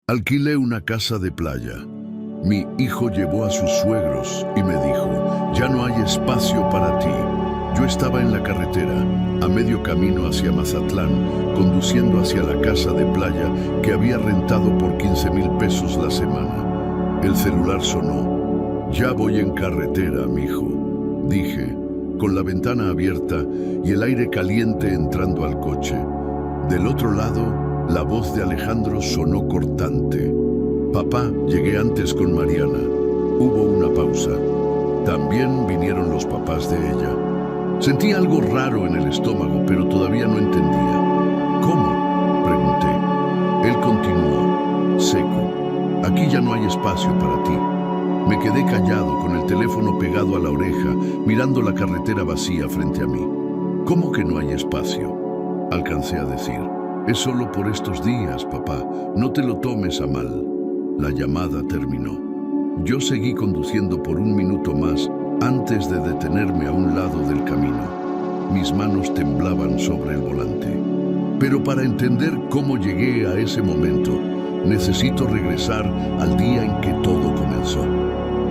Alquilé una casa de playa. Mi hijo llevó a sus suegros y me dijo, ya no hay espacio para ti. Yo estaba en la carretera, a medio camino hacia Mazatlán, conduciendo hacia la casa de playa que había rentado por 15,000 pesos la semana. El celular sonó. Ya voy en carretera, mijo, dije, con la ventana abierta y el aire caliente entrando al coche. Del otro lado, la voz de Alejandro sonó cortante. Papá, llegué antes con Mariana. Hubo una pausa. También vinieron los papás de ella. Sentí algo raro en el estómago, pero todavía no entendía. ¿Cómo?, pregunté. Él continuó, seco. Aquí ya no hay espacio para ti. Me quedé callado con el teléfono pegado a la oreja, mirando la carretera vacía frente a mí. ¿Cómo que no hay espacio?, alcancé a decir. Es solo por estos días, papá. No te lo tomes a mal. La llamada terminó. Yo seguí conduciendo por un minuto más antes de detenerme a un lado del camino. Mis manos temblaban sobre el volante. Pero para entender cómo llegué a ese momento, necesito regresar al día en que todo comenzó.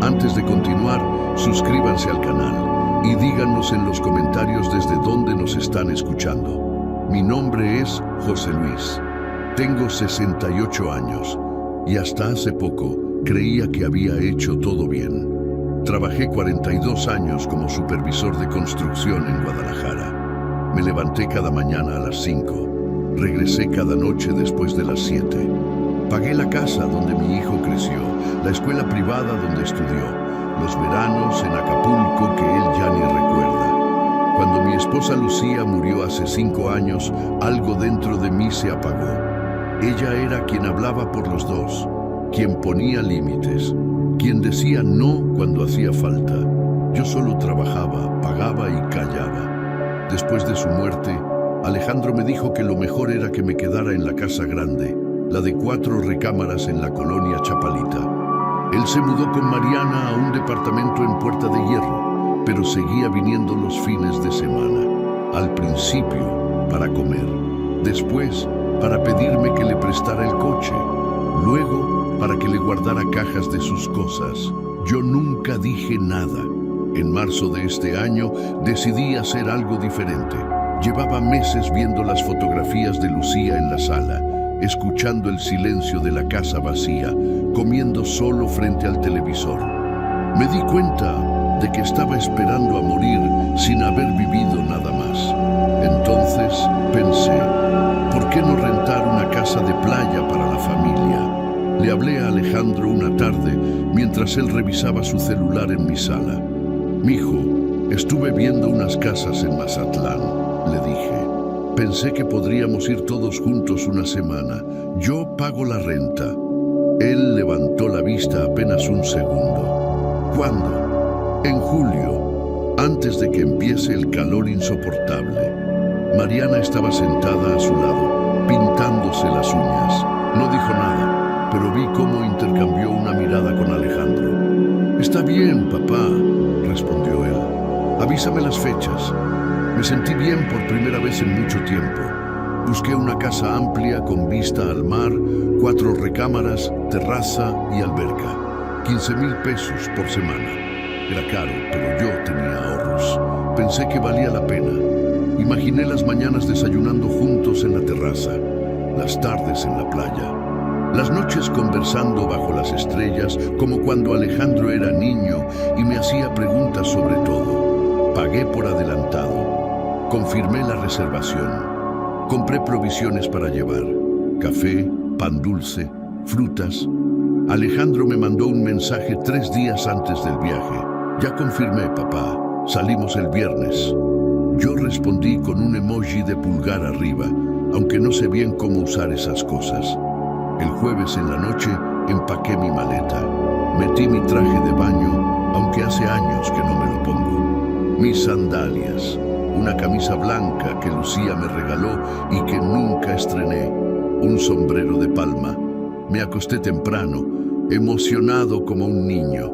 Antes de continuar, suscríbanse al canal y díganos en los comentarios desde dónde nos están escuchando. Mi nombre es José Luis. Tengo 68 años y hasta hace poco creía que había hecho todo bien. Trabajé 42 años como supervisor de construcción en Guadalajara. Me levanté cada mañana a las 5. Regresé cada noche después de las 7. Pagué la casa donde mi hijo creció, la escuela privada donde estudió, los veranos en Acapulco que él ya ni recuerda. Cuando mi esposa Lucía murió hace 5 años, algo dentro de mí se apagó. Ella era quien hablaba por los dos, quien ponía límites, quien decía no cuando hacía falta. Yo solo trabajaba, pagaba y callaba. Después de su muerte, Alejandro me dijo que lo mejor era que me quedara en la casa grande, la de 4 recámaras en la colonia Chapalita. Él se mudó con Mariana a un departamento en Puerta de Hierro, pero seguía viniendo los fines de semana. Al principio, para comer. Después, para pedirme que le prestara el coche. Luego, para que le guardara cajas de sus cosas. Yo nunca dije nada. En marzo de este año, decidí hacer algo diferente. Llevaba meses viendo las fotografías de Lucía en la sala, escuchando el silencio de la casa vacía, comiendo solo frente al televisor. Me di cuenta de que estaba esperando a morir sin haber vivido nada más. Entonces pensé, ¿por qué no rentar una casa de playa para la familia? Le hablé a Alejandro una tarde mientras él revisaba su celular en mi sala. Mijo, estuve viendo unas casas en Mazatlán, le dije. Pensé que podríamos ir todos juntos una semana. Yo pago la renta. Él levantó la vista apenas un segundo. ¿Cuándo? En julio, antes de que empiece el calor insoportable. Mariana estaba sentada a su lado, pintándose las uñas. No dijo nada, pero vi cómo intercambió una mirada con Alejandro. Está bien, papá, respondió él. Avísame las fechas. Me sentí bien por primera vez en mucho tiempo. Busqué una casa amplia con vista al mar, 4 recámaras, terraza y alberca. 15,000 pesos por semana. Era caro, pero yo tenía ahorros. Pensé que valía la pena. Imaginé las mañanas desayunando juntos en la terraza, las tardes en la playa, las noches conversando bajo las estrellas, como cuando Alejandro era niño y me hacía preguntas sobre todo. Pagué por adelantado. Confirmé la reservación. Compré provisiones para llevar. Café, pan dulce, frutas. Alejandro me mandó un mensaje 3 días antes del viaje. Ya confirmé, papá. Salimos el viernes. Yo respondí con un emoji de pulgar arriba, aunque no sé bien cómo usar esas cosas. El jueves en la noche empaqué mi maleta. Metí mi traje de baño, aunque hace años que no me lo pongo. Mis sandalias, una camisa blanca que Lucía me regaló y que nunca estrené, un sombrero de palma. Me acosté temprano, emocionado como un niño.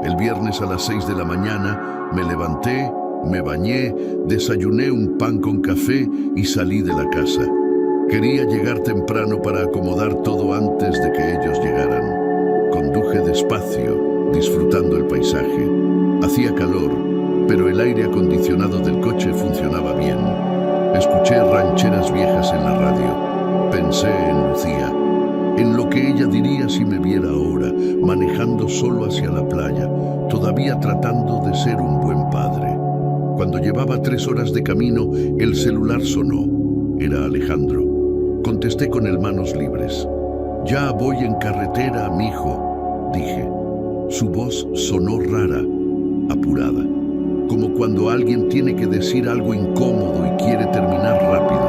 El viernes a las 6 de la mañana me levanté, me bañé, desayuné un pan con café y salí de la casa. Quería llegar temprano para acomodar todo antes de que ellos despacio, disfrutando el paisaje. Hacía calor, pero el aire acondicionado del coche funcionaba bien. Escuché rancheras viejas en la radio. Pensé en Lucía, en lo que ella diría si me viera ahora, manejando solo hacia la playa, todavía tratando de ser un buen padre. Cuando llevaba 3 horas de camino, el celular sonó. Era Alejandro. Contesté con las manos libres. «Ya voy en carretera, mijo», dije. Su voz sonó rara, apurada, como cuando alguien tiene que decir algo incómodo y quiere terminar rápido.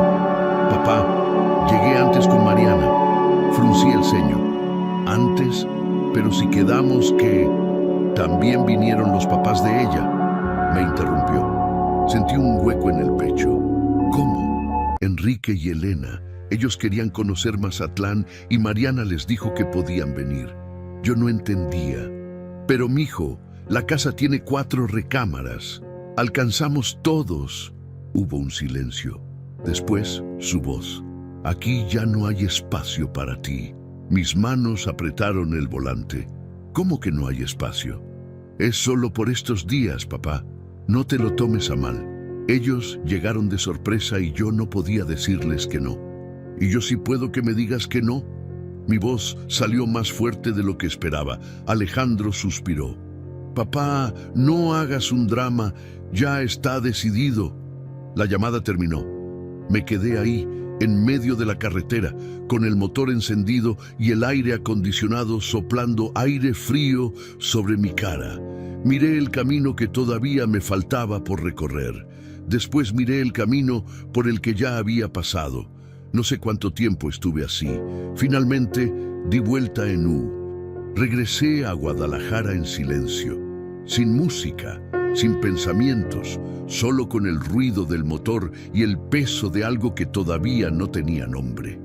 «Papá, llegué antes con Mariana». Fruncí el ceño. «¿Antes? Pero si quedamos que también vinieron los papás de ella», me interrumpió. Sentí un hueco en el pecho. «¿Cómo?» «Enrique y Elena. Ellos querían conocer Mazatlán y Mariana les dijo que podían venir». Yo no entendía. «Pero mijo, la casa tiene 4 recámaras. Alcanzamos todos». Hubo un silencio. Después, su voz. «Aquí ya no hay espacio para ti». Mis manos apretaron el volante. «¿Cómo que no hay espacio?» «Es solo por estos días, papá. No te lo tomes a mal. Ellos llegaron de sorpresa y yo no podía decirles que no». «¿Y yo sí puedo que me digas que no?» Mi voz salió más fuerte de lo que esperaba. Alejandro suspiró. «Papá, no hagas un drama. Ya está decidido». La llamada terminó. Me quedé ahí, en medio de la carretera, con el motor encendido y el aire acondicionado soplando aire frío sobre mi cara. Miré el camino que todavía me faltaba por recorrer. Después miré el camino por el que ya había pasado. No sé cuánto tiempo estuve así. Finalmente, di vuelta en U. Regresé a Guadalajara en silencio, sin música, sin pensamientos, solo con el ruido del motor y el peso de algo que todavía no tenía nombre.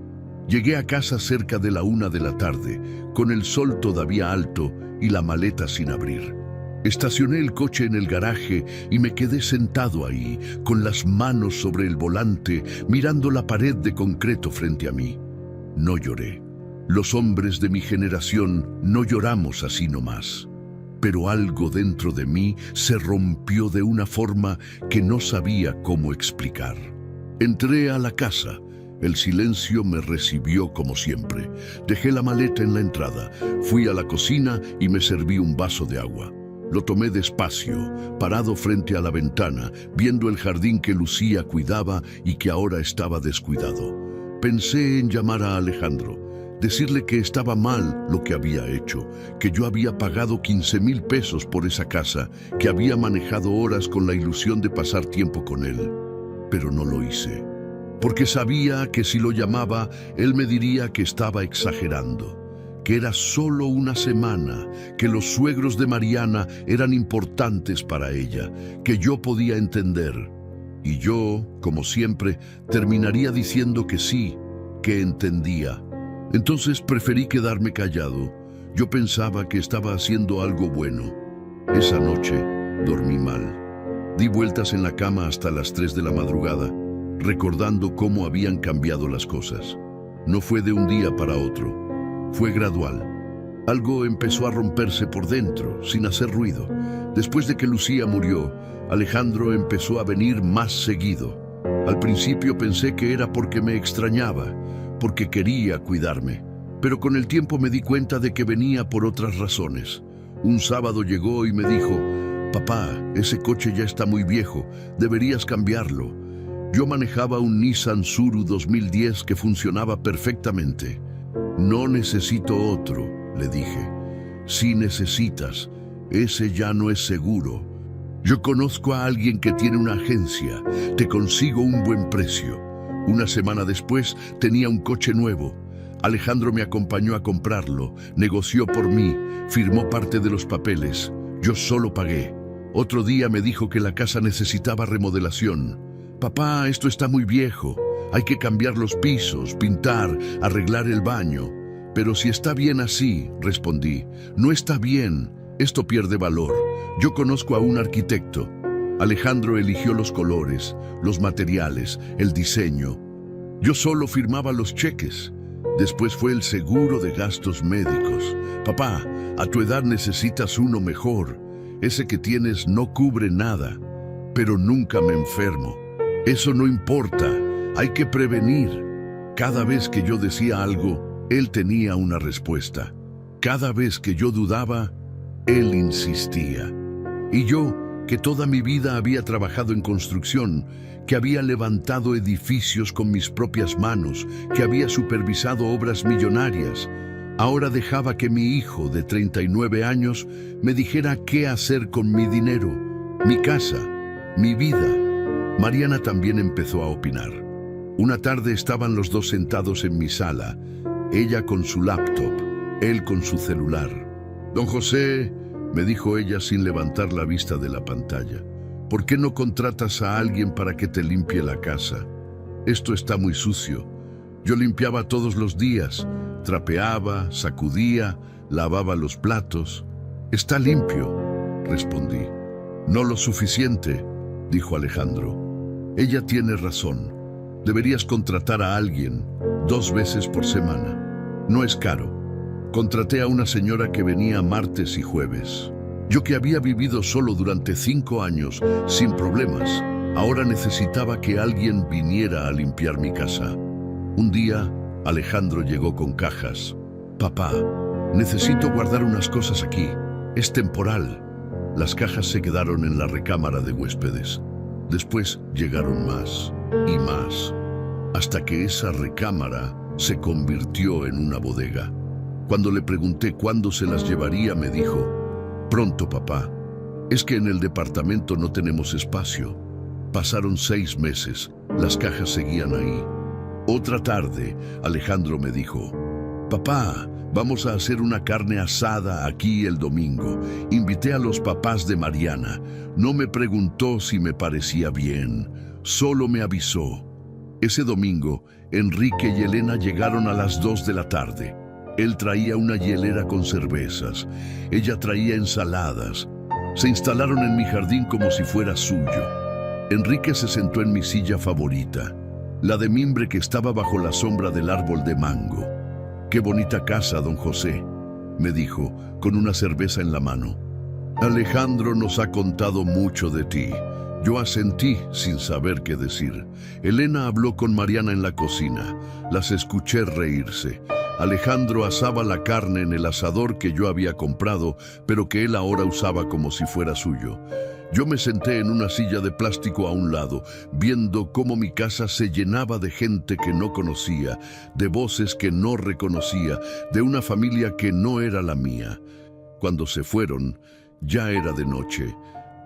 Llegué a casa cerca de la 1 de la tarde, con el sol todavía alto y la maleta sin abrir. Estacioné el coche en el garaje y me quedé sentado ahí, con las manos sobre el volante, mirando la pared de concreto frente a mí. No lloré. Los hombres de mi generación no lloramos así nomás. Pero algo dentro de mí se rompió de una forma que no sabía cómo explicar. Entré a la casa. El silencio me recibió como siempre. Dejé la maleta en la entrada. Fui a la cocina y me serví un vaso de agua. Lo tomé despacio, parado frente a la ventana, viendo el jardín que Lucía cuidaba y que ahora estaba descuidado. Pensé en llamar a Alejandro, decirle que estaba mal lo que había hecho, que yo había pagado 15,000 pesos por esa casa, que había manejado horas con la ilusión de pasar tiempo con él. Pero no lo hice, porque sabía que si lo llamaba, él me diría que estaba exagerando, que era solo una semana, que los suegros de Mariana eran importantes para ella, que yo podía entender. Y yo, como siempre, terminaría diciendo que sí, que entendía. Entonces preferí quedarme callado. Yo pensaba que estaba haciendo algo bueno. Esa noche dormí mal. Di vueltas en la cama hasta las 3 de la madrugada, recordando cómo habían cambiado las cosas. No fue de un día para otro. Fue gradual. Algo empezó a romperse por dentro, sin hacer ruido. Después de que Lucía murió, Alejandro empezó a venir más seguido. Al principio pensé que era porque me extrañaba, porque quería cuidarme. Pero con el tiempo me di cuenta de que venía por otras razones. Un sábado llegó y me dijo: «Papá, ese coche ya está muy viejo, deberías cambiarlo». Yo manejaba un Nissan Suru 2010 que funcionaba perfectamente. «No necesito otro», le dije. «Sí necesitas. Ese ya no es seguro. Yo conozco a alguien que tiene una agencia. Te consigo un buen precio». Una semana después tenía un coche nuevo. Alejandro me acompañó a comprarlo, negoció por mí, firmó parte de los papeles. Yo solo pagué. Otro día me dijo que la casa necesitaba remodelación. «Papá, esto está muy viejo. Hay que cambiar los pisos, pintar, arreglar el baño». «Pero si está bien así», respondí. «No está bien. Esto pierde valor. Yo conozco a un arquitecto». Alejandro eligió los colores, los materiales, el diseño. Yo solo firmaba los cheques. Después fue el seguro de gastos médicos. Papá, a tu edad necesitas uno mejor. Ese que tienes no cubre nada, pero nunca me enfermo. Eso no importa, hay que prevenir. Cada vez que yo decía algo, él tenía una respuesta. Cada vez que yo dudaba, él insistía. Y yo, que toda mi vida había trabajado en construcción, que había levantado edificios con mis propias manos, que había supervisado obras millonarias, ahora dejaba que mi hijo de 39 años me dijera qué hacer con mi dinero, mi casa, mi vida. Mariana también empezó a opinar. Una tarde estaban los dos sentados en mi sala, ella con su laptop, él con su celular. Don José, me dijo ella sin levantar la vista de la pantalla, ¿por qué no contratas a alguien para que te limpie la casa? Esto está muy sucio. Yo limpiaba todos los días, trapeaba, sacudía, lavaba los platos. Está limpio, respondí. No lo suficiente, dijo Alejandro. Ella tiene razón. Deberías contratar a alguien 2 veces por semana. No es caro. Contraté a una señora que venía martes y jueves. Yo que había vivido solo durante 5 años, sin problemas, ahora necesitaba que alguien viniera a limpiar mi casa. Un día, Alejandro llegó con cajas. Papá, necesito guardar unas cosas aquí. Es temporal. Las cajas se quedaron en la recámara de huéspedes. Después llegaron más y más, hasta que esa recámara se convirtió en una bodega. Cuando le pregunté cuándo se las llevaría, me dijo, pronto, papá. Es que en el departamento no tenemos espacio. Pasaron 6 meses. Las cajas seguían ahí. Otra tarde, Alejandro me dijo, papá, vamos a hacer una carne asada aquí el domingo. Invité a los papás de Mariana. No me preguntó si me parecía bien. Solo me avisó. Ese domingo, Enrique y Elena llegaron a las 2 de la tarde. Él traía una hielera con cervezas. Ella traía ensaladas. Se instalaron en mi jardín como si fuera suyo. Enrique se sentó en mi silla favorita, la de mimbre que estaba bajo la sombra del árbol de mango. «Qué bonita casa, don José», me dijo, con una cerveza en la mano. «Alejandro nos ha contado mucho de ti». Yo asentí sin saber qué decir. Elena habló con Mariana en la cocina. Las escuché reírse. Alejandro asaba la carne en el asador que yo había comprado, pero que él ahora usaba como si fuera suyo. Yo me senté en una silla de plástico a un lado, viendo cómo mi casa se llenaba de gente que no conocía, de voces que no reconocía, de una familia que no era la mía. Cuando se fueron, ya era de noche.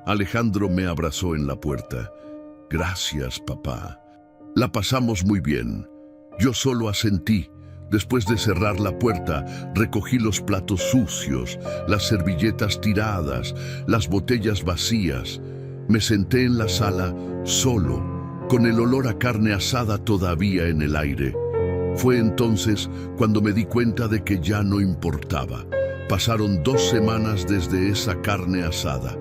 Alejandro me abrazó en la puerta. «Gracias, papá. La pasamos muy bien». Yo solo asentí. Después de cerrar la puerta, recogí los platos sucios, las servilletas tiradas, las botellas vacías. Me senté en la sala, solo, con el olor a carne asada todavía en el aire. Fue entonces cuando me di cuenta de que ya no importaba. Pasaron 2 semanas desde esa carne asada.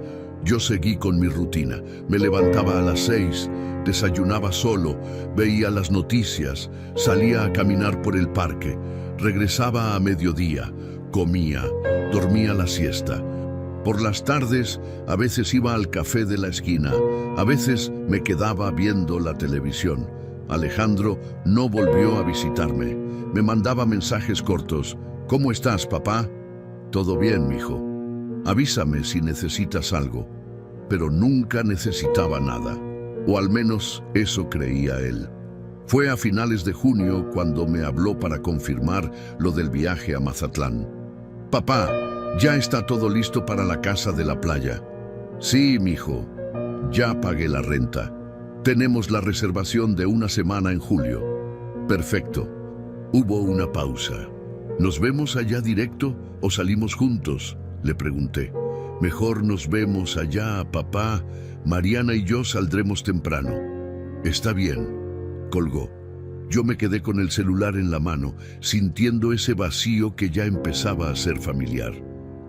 Yo seguí con mi rutina. Me levantaba a las 6, desayunaba solo, veía las noticias, salía a caminar por el parque, regresaba a mediodía, comía, dormía la siesta. Por las tardes, a veces iba al café de la esquina, a veces me quedaba viendo la televisión. Alejandro no volvió a visitarme. Me mandaba mensajes cortos. «¿Cómo estás, papá?» «Todo bien, mijo. Avísame si necesitas algo». Pero nunca necesitaba nada, o al menos eso creía él. Fue a finales de junio cuando me habló para confirmar lo del viaje a Mazatlán. «Papá, ya está todo listo para la casa de la playa». «Sí, mijo, ya pagué la renta. Tenemos la reservación de 1 semana en julio». «Perfecto». Hubo una pausa. «¿Nos vemos allá directo o salimos juntos?», le pregunté. «Mejor nos vemos allá, papá. Mariana y yo saldremos temprano». «Está bien», colgó. Yo me quedé con el celular en la mano, sintiendo ese vacío que ya empezaba a ser familiar.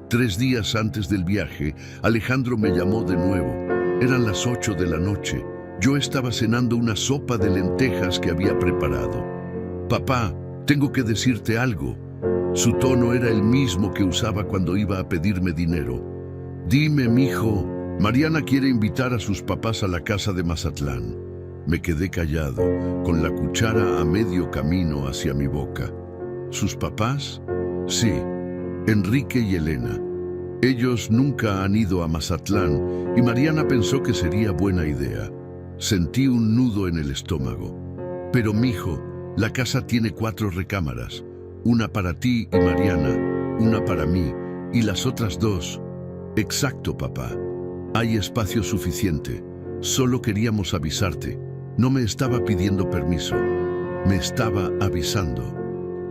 3 días antes del viaje, Alejandro me llamó de nuevo. Eran las 8 de la noche. Yo estaba cenando una sopa de lentejas que había preparado. «Papá, tengo que decirte algo. Su tono era el mismo que usaba cuando iba a pedirme dinero. Dime, mijo, Mariana quiere invitar a sus papás a la casa de Mazatlán. Me quedé callado, con la cuchara a medio camino hacia mi boca. ¿Sus papás? Sí, Enrique y Elena. Ellos nunca han ido a Mazatlán y Mariana pensó que sería buena idea. Sentí un nudo en el estómago. Pero, mijo, la casa tiene 4 recámaras. Una para ti y Mariana, una para mí, y las otras 2. Exacto, papá. Hay espacio suficiente. Solo queríamos avisarte. No me estaba pidiendo permiso. Me estaba avisando.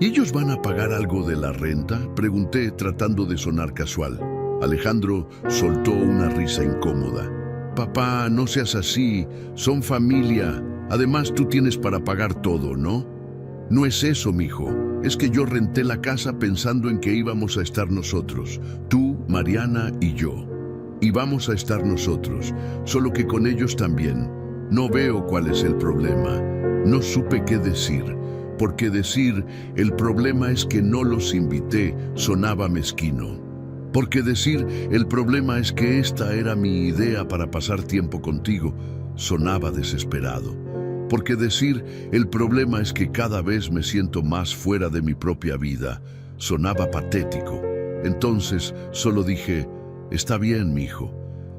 ¿Y ellos van a pagar algo de la renta?, pregunté tratando de sonar casual. Alejandro soltó una risa incómoda. Papá, no seas así. Son familia. Además, tú tienes para pagar todo, ¿no? No es eso, mijo. Es que yo renté la casa pensando en que íbamos a estar nosotros. Tú, Mariana y yo. Y vamos a estar nosotros, solo que con ellos también. No veo cuál es el problema. No supe qué decir, porque decir el problema es que no los invité sonaba mezquino. Porque decir el problema es que esta era mi idea para pasar tiempo contigo sonaba desesperado. Porque decir el problema es que cada vez me siento más fuera de mi propia vida sonaba patético. Entonces solo dije, está bien, mijo.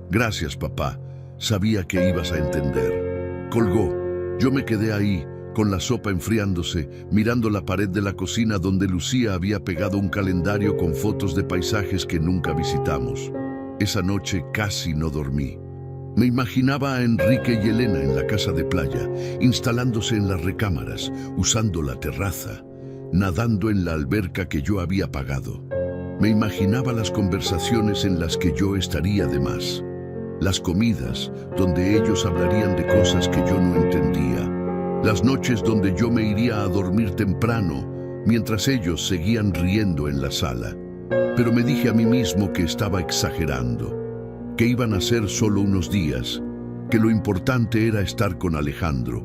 Gracias, papá. Sabía que ibas a entender. Colgó. Yo me quedé ahí, con la sopa enfriándose, mirando la pared de la cocina donde Lucía había pegado un calendario con fotos de paisajes que nunca visitamos. Esa noche casi no dormí. Me imaginaba a Enrique y Elena en la casa de playa, instalándose en las recámaras, usando la terraza, nadando en la alberca que yo había pagado. Me imaginaba las conversaciones en las que yo estaría de más. Las comidas, donde ellos hablarían de cosas que yo no entendía. Las noches donde yo me iría a dormir temprano, mientras ellos seguían riendo en la sala. Pero me dije a mí mismo que estaba exagerando, que iban a ser solo unos días, que lo importante era estar con Alejandro.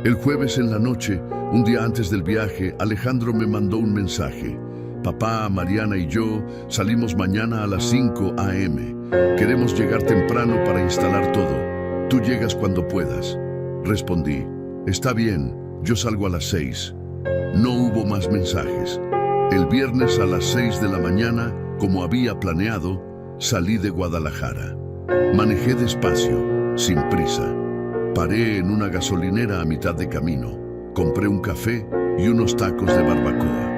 El jueves en la noche, un día antes del viaje, Alejandro me mandó un mensaje. Papá, Mariana y yo salimos mañana a las 5 a.m. Queremos llegar temprano para instalar todo. Tú llegas cuando puedas. Respondí, está bien, yo salgo a las 6. No hubo más mensajes. El viernes a las 6 de la mañana, como había planeado, salí de Guadalajara. Manejé despacio, sin prisa. Paré en una gasolinera a mitad de camino. Compré un café y unos tacos de barbacoa.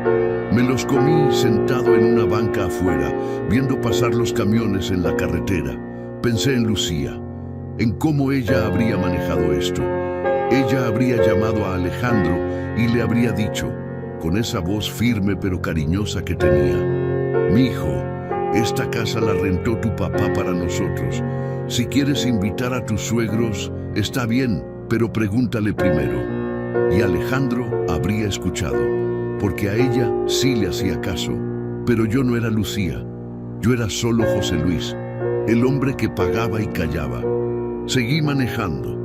Me los comí sentado en una banca afuera, viendo pasar los camiones en la carretera. Pensé en Lucía, en cómo ella habría manejado esto. Ella habría llamado a Alejandro y le habría dicho, con esa voz firme pero cariñosa que tenía, «Mijo, esta casa la rentó tu papá para nosotros. Si quieres invitar a tus suegros, está bien, pero pregúntale primero». Y Alejandro habría escuchado, porque a ella sí le hacía caso. Pero yo no era Lucía, yo era solo José Luis, el hombre que pagaba y callaba. Seguí manejando.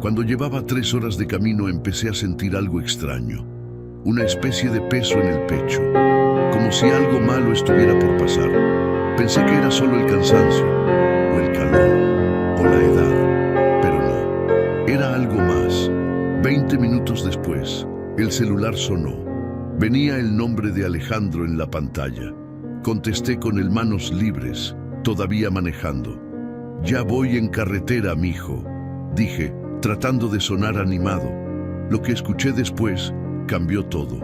Cuando llevaba 3 horas de camino empecé a sentir algo extraño, una especie de peso en el pecho, como si algo malo estuviera por pasar. Pensé que era solo el cansancio, o el calor, o la edad, pero no, era algo más. 20 minutos después, el celular sonó. Venía el nombre de Alejandro en la pantalla. Contesté con el manos libres, todavía manejando. «Ya voy en carretera, mijo», dije, tratando de sonar animado. Lo que escuché después cambió todo.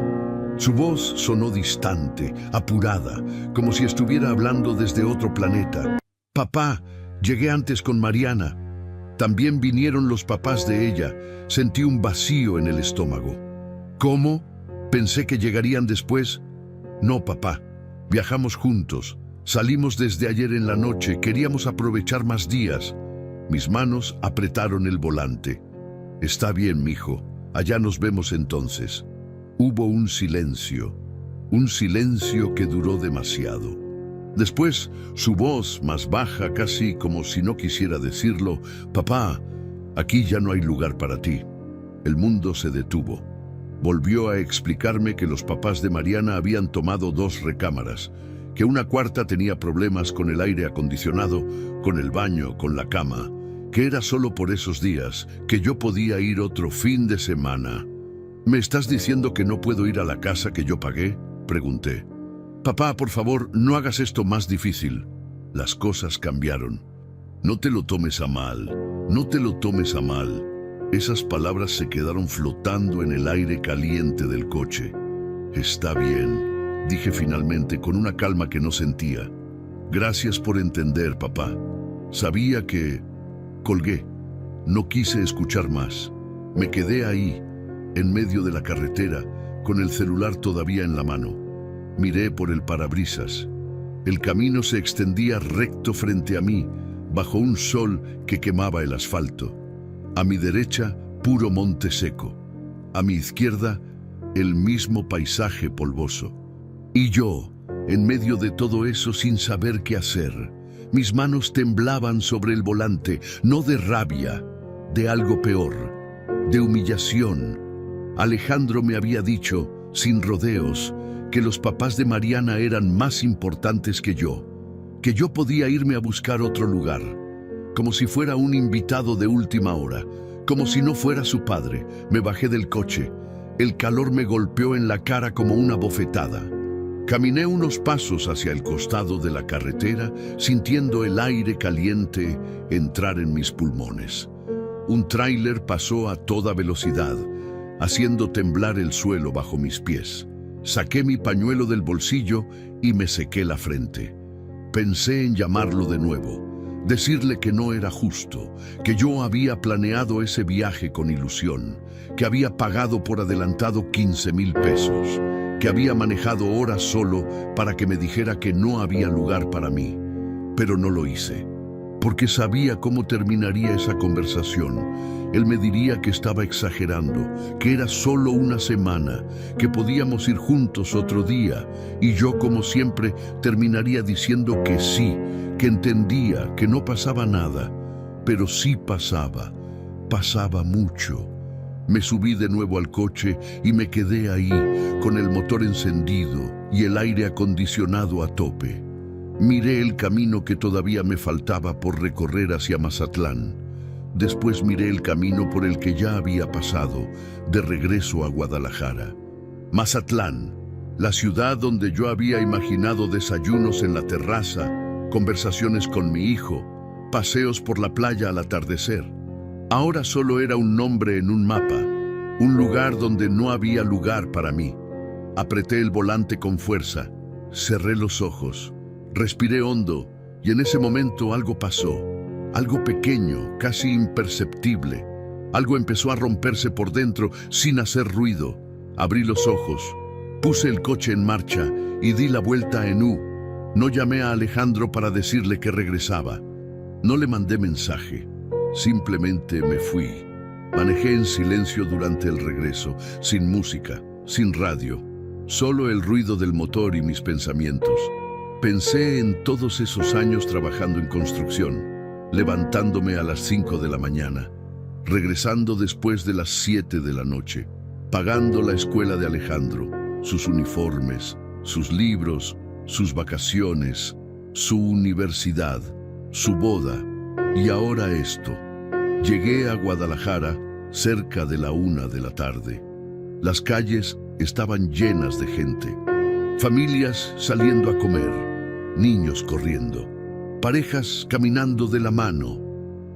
Su voz sonó distante, apurada, como si estuviera hablando desde otro planeta. «Papá, llegué antes con Mariana». También vinieron los papás de ella. Sentí un vacío en el estómago. «¿Cómo? Pensé que llegarían después». «No, papá. Viajamos juntos. Salimos desde ayer en la noche. Queríamos aprovechar más días». Mis manos apretaron el volante. «Está bien, mijo. Allá nos vemos entonces». Hubo un silencio que duró demasiado. Después, su voz más baja, casi como si no quisiera decirlo, «Papá, aquí ya no hay lugar para ti». El mundo se detuvo. Volvió a explicarme que los papás de Mariana habían tomado 2 recámaras, que una cuarta tenía problemas con el aire acondicionado, con el baño, con la cama, que era solo por esos días, que yo podía ir otro fin de semana. ¿Me estás diciendo que no puedo ir a la casa que yo pagué?, pregunté. Papá, por favor, no hagas esto más difícil. Las cosas cambiaron. No te lo tomes a mal, no te lo tomes a mal. Esas palabras se quedaron flotando en el aire caliente del coche. Está bien, dije finalmente con una calma que no sentía. Gracias por entender, papá. Sabía que... Colgué. No quise escuchar más. Me quedé ahí, en medio de la carretera, con el celular todavía en la mano. Miré por el parabrisas. El camino se extendía recto frente a mí, bajo un sol que quemaba el asfalto. A mi derecha, puro monte seco. A mi izquierda, el mismo paisaje polvoso. Y yo, en medio de todo eso sin saber qué hacer. Mis manos temblaban sobre el volante, no de rabia, de algo peor, de humillación. Alejandro me había dicho, sin rodeos, que los papás de Mariana eran más importantes que yo podía irme a buscar otro lugar, como si fuera un invitado de última hora, como si no fuera su padre. Me bajé del coche. El calor me golpeó en la cara como una bofetada. Caminé unos pasos hacia el costado de la carretera, sintiendo el aire caliente entrar en mis pulmones. Un tráiler pasó a toda velocidad, haciendo temblar el suelo bajo mis pies. Saqué mi pañuelo del bolsillo y me sequé la frente. Pensé en llamarlo de nuevo, decirle que no era justo, que yo había planeado ese viaje con ilusión, que había pagado por adelantado 15,000 pesos, que había manejado horas solo para que me dijera que no había lugar para mí. Pero no lo hice, porque sabía cómo terminaría esa conversación. Él me diría que estaba exagerando, que era solo una semana, que podíamos ir juntos otro día, y yo, como siempre, terminaría diciendo que sí, que entendía, que no pasaba nada. Pero sí pasaba mucho. Me subí de nuevo al coche y me quedé ahí, con el motor encendido y el aire acondicionado a tope. Miré el camino que todavía me faltaba por recorrer hacia Mazatlán. Después miré el camino por el que ya había pasado, de regreso a Guadalajara. Mazatlán, la ciudad donde yo había imaginado desayunos en la terraza, conversaciones con mi hijo, paseos por la playa al atardecer. Ahora solo era un nombre en un mapa, un lugar donde no había lugar para mí. Apreté el volante con fuerza, cerré los ojos, respiré hondo y en ese momento algo pasó, algo pequeño, casi imperceptible. Algo empezó a romperse por dentro sin hacer ruido. Abrí los ojos, puse el coche en marcha y di la vuelta en U. No llamé a Alejandro para decirle que regresaba. No le mandé mensaje. Simplemente me fui. Manejé en silencio durante el regreso, sin música, sin radio, solo el ruido del motor y mis pensamientos. Pensé en todos esos años trabajando en construcción, levantándome a las 5 de la mañana, regresando después de las 7 de la noche, pagando la escuela de Alejandro, sus uniformes, sus libros, sus vacaciones, su universidad, su boda, y ahora esto. Llegué a Guadalajara cerca de la 1 de la tarde. Las calles estaban llenas de gente. Familias saliendo a comer, niños corriendo, parejas caminando de la mano.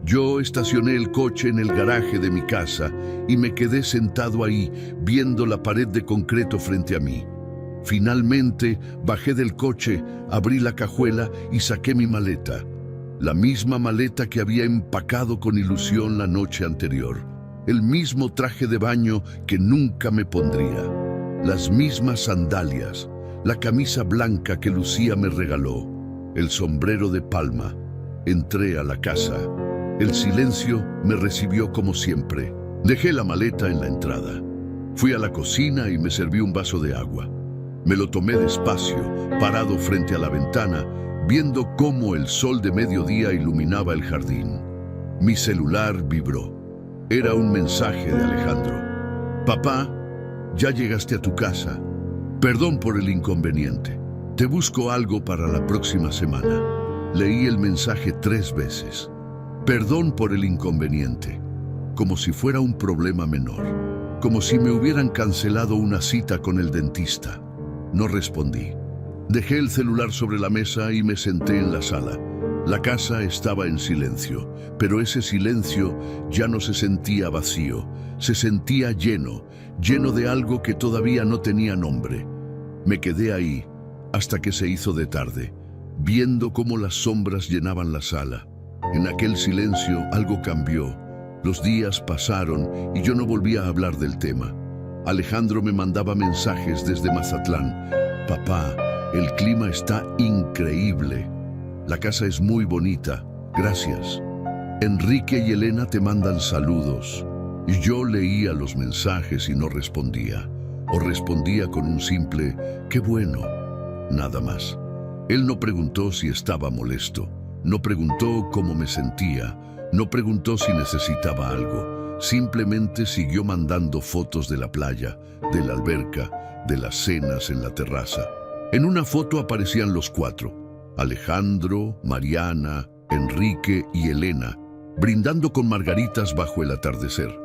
Yo estacioné el coche en el garaje de mi casa y me quedé sentado ahí, viendo la pared de concreto frente a mí. Finalmente bajé del coche, abrí la cajuela y saqué mi maleta. La misma maleta que había empacado con ilusión la noche anterior. El mismo traje de baño que nunca me pondría. Las mismas sandalias. La camisa blanca que Lucía me regaló. El sombrero de palma. Entré a la casa. El silencio me recibió como siempre. Dejé la maleta en la entrada. Fui a la cocina y me serví un vaso de agua. Me lo tomé despacio, parado frente a la ventana, viendo cómo el sol de mediodía iluminaba el jardín. Mi celular vibró. Era un mensaje de Alejandro. Papá, Ya llegaste a tu casa. Perdón por el inconveniente. Te busco algo para la próxima semana. Leí el mensaje 3 veces. Perdón por el inconveniente. Como si fuera un problema menor. Como si me hubieran cancelado una cita con el dentista. No respondí. Dejé el celular sobre la mesa y me senté en la sala. La casa estaba en silencio, pero ese silencio ya no se sentía vacío. Se sentía lleno, lleno de algo que todavía no tenía nombre. Me quedé ahí hasta que se hizo de tarde, viendo cómo las sombras llenaban la sala. En aquel silencio algo cambió. Los días pasaron y yo no volvía a hablar del tema. Alejandro me mandaba mensajes desde Mazatlán. Papá, el clima está increíble. La casa es muy bonita. Gracias. Enrique y Elena te mandan saludos. Y yo leía los mensajes y no respondía. O respondía con un simple, qué bueno. Nada más. Él no preguntó si estaba molesto. No preguntó cómo me sentía. No preguntó si necesitaba algo. Simplemente siguió mandando fotos de la playa, de la alberca, de las cenas en la terraza. En una foto aparecían los 4, Alejandro, Mariana, Enrique y Elena, brindando con margaritas bajo el atardecer.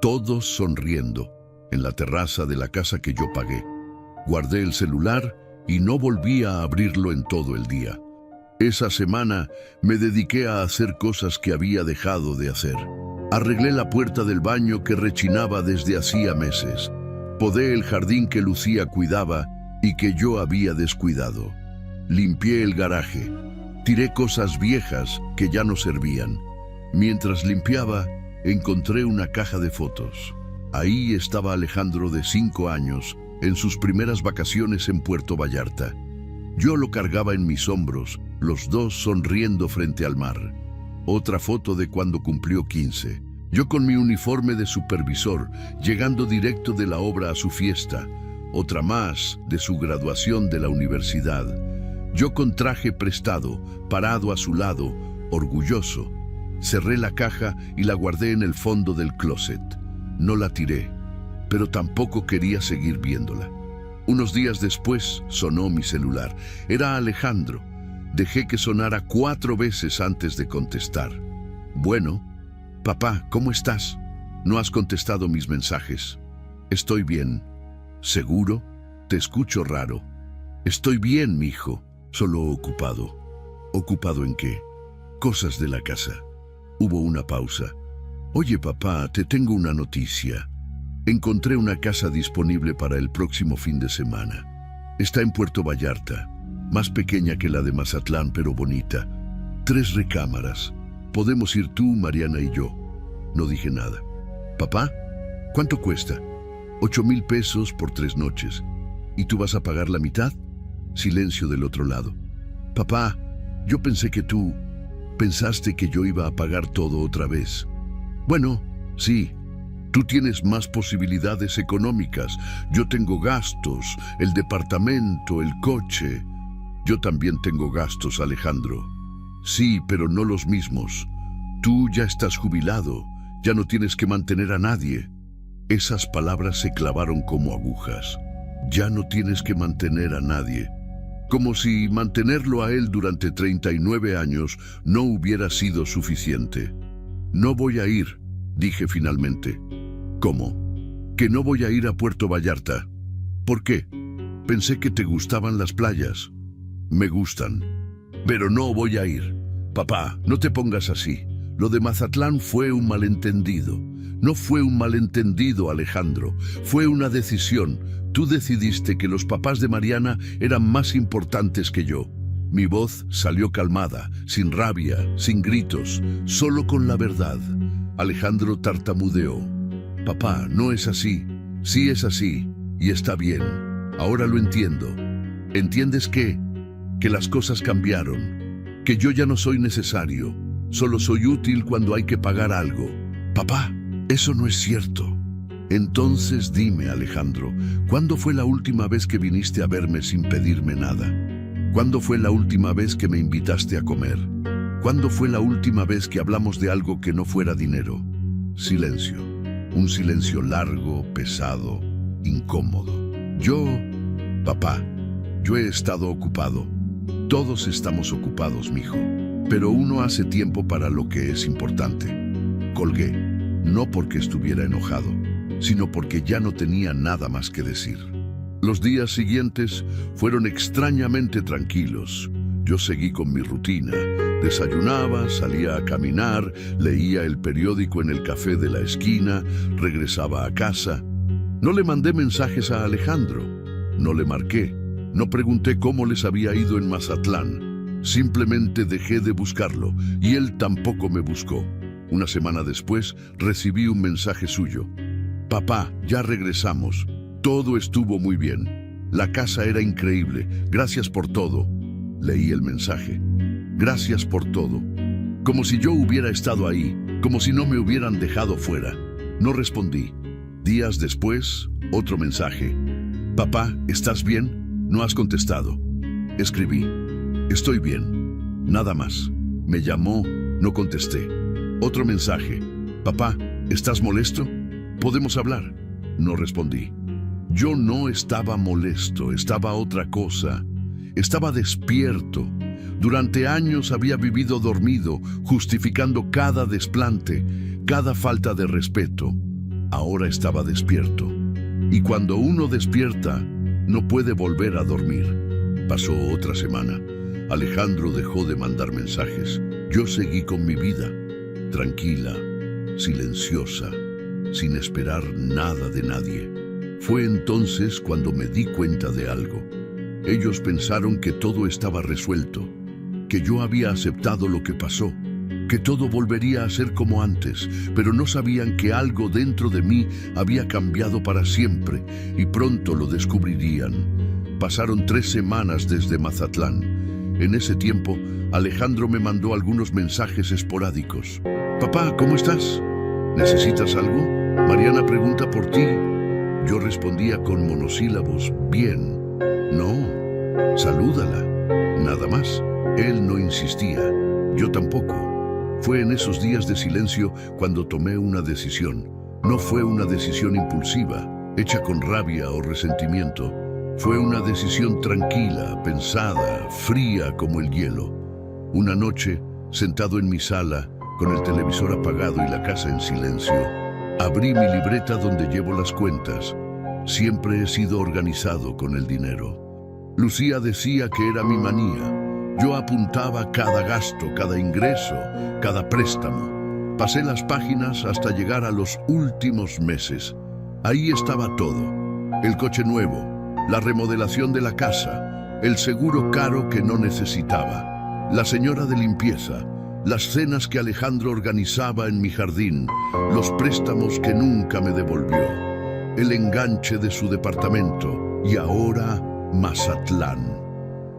Todos sonriendo, en la terraza de la casa que yo pagué. Guardé el celular y no volví a abrirlo en todo el día. Esa semana me dediqué a hacer cosas que había dejado de hacer. Arreglé la puerta del baño que rechinaba desde hacía meses. Podé el jardín que Lucía cuidaba y que yo había descuidado. Limpié el garaje. Tiré cosas viejas que ya no servían. Mientras limpiaba, encontré una caja de fotos. Ahí estaba Alejandro de 5 años, en sus primeras vacaciones en Puerto Vallarta. Yo lo cargaba en mis hombros, los dos sonriendo frente al mar. Otra foto de cuando cumplió 15. Yo con mi uniforme de supervisor, llegando directo de la obra a su fiesta. Otra más de su graduación de la universidad. Yo con traje prestado, parado a su lado, orgulloso. Cerré la caja y la guardé en el fondo del closet. No la tiré, pero tampoco quería seguir viéndola. Unos días después sonó mi celular. Era Alejandro. Dejé que sonara 4 veces antes de contestar. Bueno, papá, ¿cómo estás? No has contestado mis mensajes. Estoy bien. ¿Seguro? Te escucho raro. Estoy bien, mijo. Solo ocupado. ¿Ocupado en qué? Cosas de la casa. Hubo una pausa. Oye, papá, te tengo una noticia. Encontré una casa disponible para el próximo fin de semana. Está en Puerto Vallarta. Más pequeña que la de Mazatlán, pero bonita. 3 recámaras. Podemos ir tú, Mariana y yo. No dije nada. Papá, ¿cuánto cuesta? 8,000 pesos por 3 noches. ¿Y tú vas a pagar la mitad? Silencio del otro lado. Papá, yo pensé que tú pensaste que yo iba a pagar todo otra vez. Bueno, sí. Tú tienes más posibilidades económicas. Yo tengo gastos, el departamento, el coche. Yo también tengo gastos, Alejandro. Sí, pero no los mismos. Tú ya estás jubilado, ya no tienes que mantener a nadie. Esas palabras se clavaron como agujas. Ya no tienes que mantener a nadie. Como si mantenerlo a él durante 39 años no hubiera sido suficiente. No voy a ir, dije finalmente. ¿Cómo? ¿Que no voy a ir a Puerto Vallarta? ¿Por qué? Pensé que te gustaban las playas. Me gustan, pero no voy a ir. Papá, no te pongas así. Lo de Mazatlán fue un malentendido. No fue un malentendido, Alejandro. Fue una decisión. Tú decidiste que los papás de Mariana eran más importantes que yo. Mi voz salió calmada, sin rabia, sin gritos, solo con la verdad. Alejandro tartamudeó. Papá, no es así. Sí es así, y está bien. Ahora lo entiendo. ¿Entiendes qué? Que las cosas cambiaron, que yo ya no soy necesario, solo soy útil cuando hay que pagar algo. Papá, eso no es cierto. Entonces dime, Alejandro, ¿cuándo fue la última vez que viniste a verme sin pedirme nada? ¿Cuándo fue la última vez que me invitaste a comer? ¿Cuándo fue la última vez que hablamos de algo que no fuera dinero? Silencio. Un silencio largo, pesado. incómodo. Papá, yo he estado ocupado. Todos estamos ocupados, mijo. Pero uno hace tiempo para lo que es importante. Colgué, no porque estuviera enojado, sino porque ya no tenía nada más que decir. Los días siguientes fueron extrañamente tranquilos. Yo seguí con mi rutina. Desayunaba, salía a caminar, leía el periódico en el café de la esquina, regresaba a casa. No le mandé mensajes a Alejandro, no le marqué, no pregunté cómo les había ido en Mazatlán. Simplemente dejé de buscarlo y él tampoco me buscó. Una semana después recibí un mensaje suyo. Papá, ya regresamos. Todo estuvo muy bien. La casa era increíble. Gracias por todo. Leí el mensaje. Gracias por todo. Como si yo hubiera estado ahí, como si no me hubieran dejado fuera. No respondí. Días después, otro mensaje. Papá, ¿estás bien? No has contestado. Escribí. Estoy bien. Nada más. Me llamó, no contesté. Otro mensaje. Papá, ¿estás molesto? ¿Podemos hablar? No respondí. Yo no estaba molesto, estaba otra cosa. Estaba despierto. Durante años había vivido dormido, justificando cada desplante, cada falta de respeto. Ahora estaba despierto. Y cuando uno despierta, no puede volver a dormir. Pasó otra semana. Alejandro dejó de mandar mensajes. Yo seguí con mi vida, tranquila, silenciosa, sin esperar nada de nadie. Fue entonces cuando me di cuenta de algo. Ellos pensaron que todo estaba resuelto, que yo había aceptado lo que pasó, que todo volvería a ser como antes, pero no sabían que algo dentro de mí había cambiado para siempre y pronto lo descubrirían. Pasaron 3 semanas desde Mazatlán. En ese tiempo, Alejandro me mandó algunos mensajes esporádicos. Papá, ¿cómo estás? ¿Necesitas algo? Mariana pregunta por ti. Yo respondía con monosílabos, bien. No, salúdala. Nada más. Él no insistía. Yo tampoco. Fue en esos días de silencio cuando tomé una decisión. No fue una decisión impulsiva, hecha con rabia o resentimiento. Fue una decisión tranquila, pensada, fría como el hielo. Una noche, sentado en mi sala, con el televisor apagado y la casa en silencio, abrí mi libreta donde llevo las cuentas. Siempre he sido organizado con el dinero. Lucía decía que era mi manía. Yo apuntaba cada gasto, cada ingreso, cada préstamo. Pasé las páginas hasta llegar a los últimos meses. Ahí estaba todo. El coche nuevo, la remodelación de la casa, el seguro caro que no necesitaba, la señora de limpieza, las cenas que Alejandro organizaba en mi jardín, los préstamos que nunca me devolvió, el enganche de su departamento y ahora Mazatlán.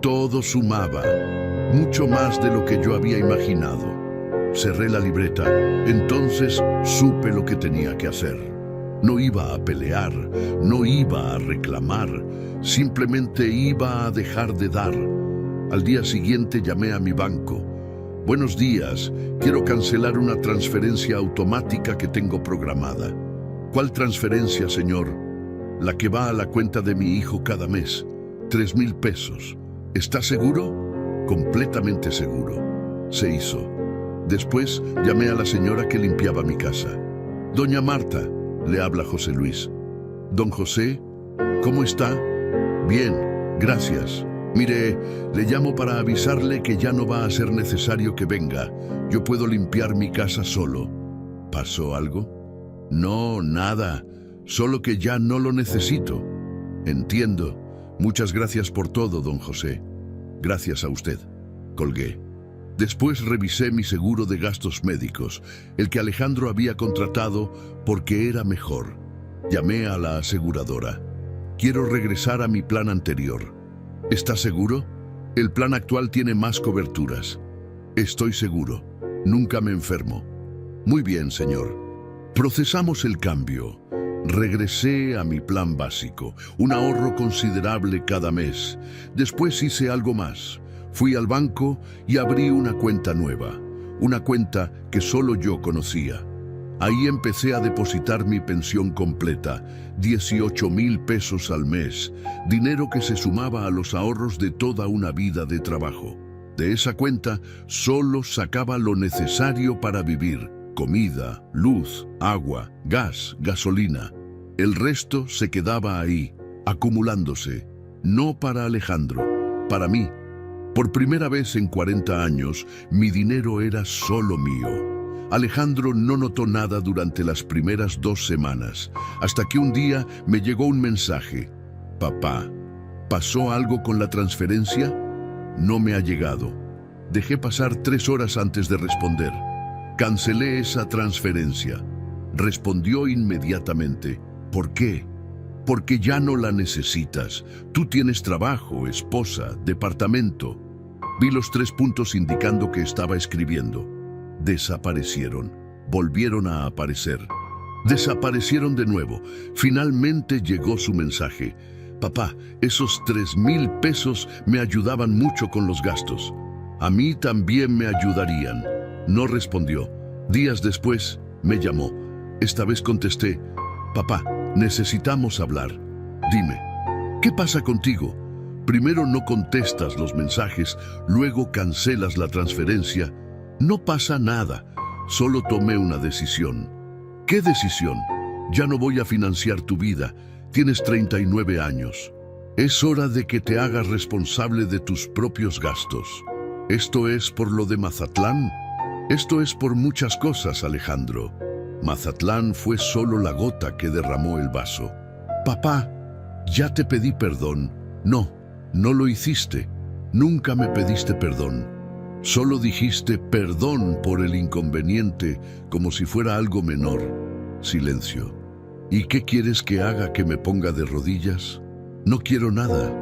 Todo sumaba, mucho más de lo que yo había imaginado. Cerré la libreta, entonces supe lo que tenía que hacer. No iba a pelear, no iba a reclamar, simplemente iba a dejar de dar. Al día siguiente llamé a mi banco. Buenos días, quiero cancelar una transferencia automática que tengo programada. ¿Cuál transferencia, señor? La que va a la cuenta de mi hijo cada mes, 3,000 pesos. ¿Está seguro? Completamente seguro. Se hizo. Después llamé a la señora que limpiaba mi casa. Doña Marta, le habla José Luis. Don José, ¿cómo está? Bien, gracias. Mire, le llamo para avisarle que ya no va a ser necesario que venga. Yo puedo limpiar mi casa solo. ¿Pasó algo? No, nada. Solo que ya no lo necesito. Entiendo. Muchas gracias por todo, don José. Gracias a usted. Colgué. Después revisé mi seguro de gastos médicos, el que Alejandro había contratado porque era mejor. Llamé a la aseguradora. Quiero regresar a mi plan anterior. ¿Está seguro? El plan actual tiene más coberturas. Estoy seguro. Nunca me enfermo. Muy bien, señor. Procesamos el cambio. Regresé a mi plan básico, un ahorro considerable cada mes. Después hice algo más. Fui al banco y abrí una cuenta nueva, una cuenta que solo yo conocía. Ahí empecé a depositar mi pensión completa, 18,000 pesos al mes, dinero que se sumaba a los ahorros de toda una vida de trabajo. De esa cuenta solo sacaba lo necesario para vivir: comida, luz, agua, gas, gasolina. El resto se quedaba ahí, acumulándose, no para Alejandro, para mí. Por primera vez en 40 años, mi dinero era solo mío. Alejandro no notó nada durante las primeras 2 semanas, hasta que un día me llegó un mensaje. Papá, ¿pasó algo con la transferencia? No me ha llegado. Dejé pasar 3 horas antes de responder. Cancelé esa transferencia. Respondió inmediatamente. ¿Por qué? Porque ya no la necesitas. Tú tienes trabajo, esposa, departamento. Vi los 3 puntos indicando que estaba escribiendo. Desaparecieron. Volvieron a aparecer. Desaparecieron de nuevo. Finalmente llegó su mensaje. Papá, esos 3,000 pesos me ayudaban mucho con los gastos. A mí también me ayudarían. No respondió. Días después me llamó. Esta vez contesté. Papá, necesitamos hablar. Dime, ¿qué pasa contigo? Primero no contestas los mensajes, luego cancelas la transferencia. No pasa nada, solo tomé una decisión. ¿Qué decisión? Ya no voy a financiar tu vida. Tienes 39 años. Es hora de que te hagas responsable de tus propios gastos. ¿Esto es por lo de Mazatlán? Esto es por muchas cosas, Alejandro. Mazatlán fue solo la gota que derramó el vaso. Papá, ya te pedí perdón. No, no lo hiciste. Nunca me pediste perdón. Solo dijiste perdón por el inconveniente, como si fuera algo menor. Silencio. ¿Y qué quieres que haga, que me ponga de rodillas? No quiero nada.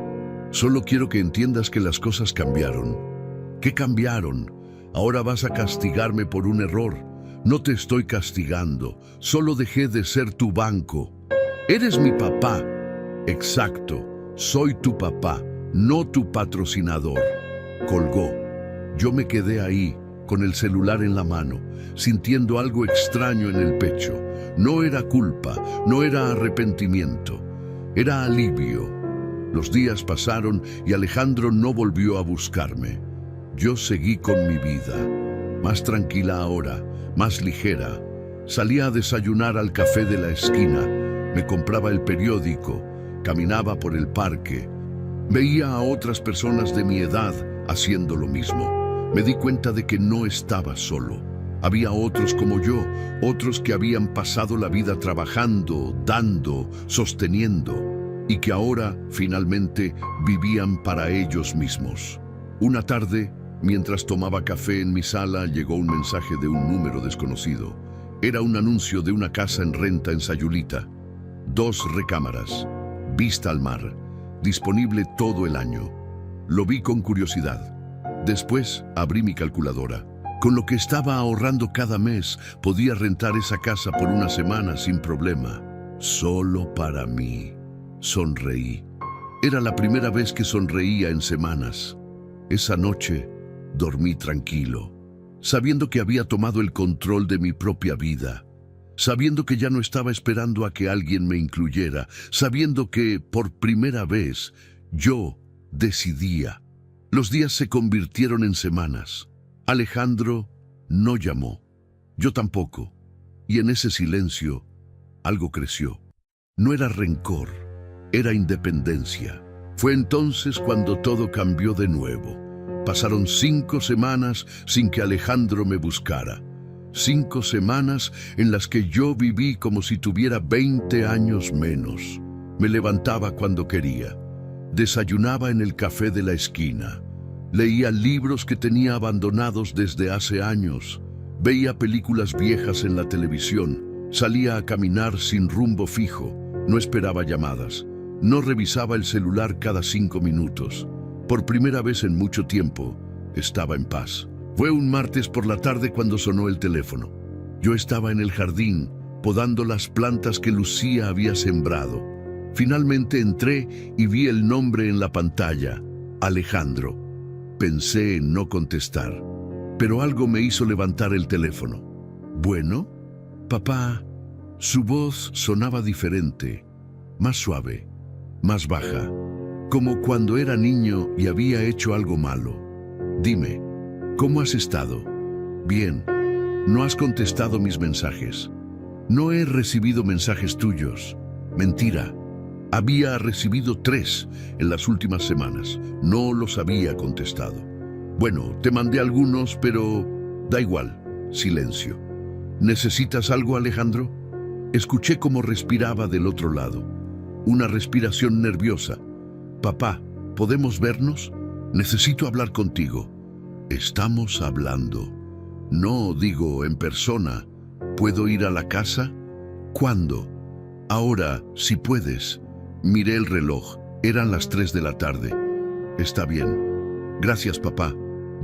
Solo quiero que entiendas que las cosas cambiaron. ¿Qué cambiaron? Ahora vas a castigarme por un error. No te estoy castigando, solo dejé de ser tu banco. Eres mi papá. Exacto, soy tu papá, no tu patrocinador. Colgó. Yo me quedé ahí, con el celular en la mano, sintiendo algo extraño en el pecho. No era culpa, no era arrepentimiento, era alivio. Los días pasaron y Alejandro no volvió a buscarme. Yo seguí con mi vida, más tranquila ahora, más ligera. Salía a desayunar al café de la esquina, me compraba el periódico, caminaba por el parque. Veía a otras personas de mi edad haciendo lo mismo. Me di cuenta de que no estaba solo. Había otros como yo, otros que habían pasado la vida trabajando, dando, sosteniendo, y que ahora, finalmente, vivían para ellos mismos. Una tarde, mientras tomaba café en mi sala, llegó un mensaje de un número desconocido. Era un anuncio de una casa en renta en Sayulita. 2 recámaras, vista al mar, disponible todo el año. Lo vi con curiosidad. Después abrí mi calculadora. Con lo que estaba ahorrando cada mes, podía rentar esa casa por una semana sin problema. Solo para mí. Sonreí. Era la primera vez que sonreía en semanas. Esa noche dormí tranquilo, sabiendo que había tomado el control de mi propia vida, sabiendo que ya no estaba esperando a que alguien me incluyera, sabiendo que, por primera vez, yo decidía. Los días se convirtieron en semanas. Alejandro no llamó, yo tampoco, y en ese silencio algo creció. No era rencor, era independencia. Fue entonces cuando todo cambió de nuevo. Pasaron 5 semanas sin que Alejandro me buscara. 5 semanas en las que yo viví como si tuviera 20 años menos. Me levantaba cuando quería. Desayunaba en el café de la esquina. Leía libros que tenía abandonados desde hace años. Veía películas viejas en la televisión. Salía a caminar sin rumbo fijo. No esperaba llamadas. No revisaba el celular cada 5 minutos. Por primera vez en mucho tiempo, estaba en paz. Fue un martes por la tarde cuando sonó el teléfono. Yo estaba en el jardín, podando las plantas que Lucía había sembrado. Finalmente entré y vi el nombre en la pantalla, Alejandro. Pensé en no contestar, pero algo me hizo levantar el teléfono. Bueno, Papá, su voz sonaba diferente, más suave, más baja, como cuando era niño y había hecho algo malo. Dime, ¿cómo has estado? Bien. No has contestado mis mensajes. No he recibido mensajes tuyos. Mentira. Había recibido 3 en las últimas semanas. No los había contestado. Bueno, te mandé algunos, pero da igual. Silencio. ¿Necesitas algo, Alejandro? Escuché cómo respiraba del otro lado. Una respiración nerviosa. Papá, ¿podemos vernos? Necesito hablar contigo. Estamos hablando. No, digo, en persona. ¿Puedo ir a la casa? ¿Cuándo? Ahora, si puedes. Miré el reloj. Eran las 3 de la tarde. Está bien. Gracias, papá.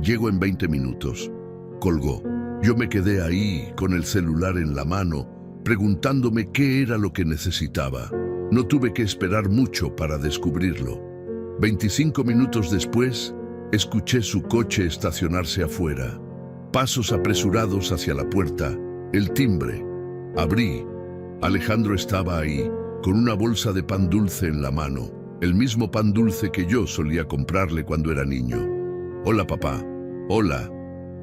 Llego en 20 minutos. Colgó. Yo me quedé ahí, con el celular en la mano, preguntándome qué era lo que necesitaba. No tuve que esperar mucho para descubrirlo. 25 minutos después, escuché su coche estacionarse afuera. Pasos apresurados hacia la puerta, el timbre. Abrí. Alejandro estaba ahí, con una bolsa de pan dulce en la mano, el mismo pan dulce que yo solía comprarle cuando era niño. Hola, papá. Hola.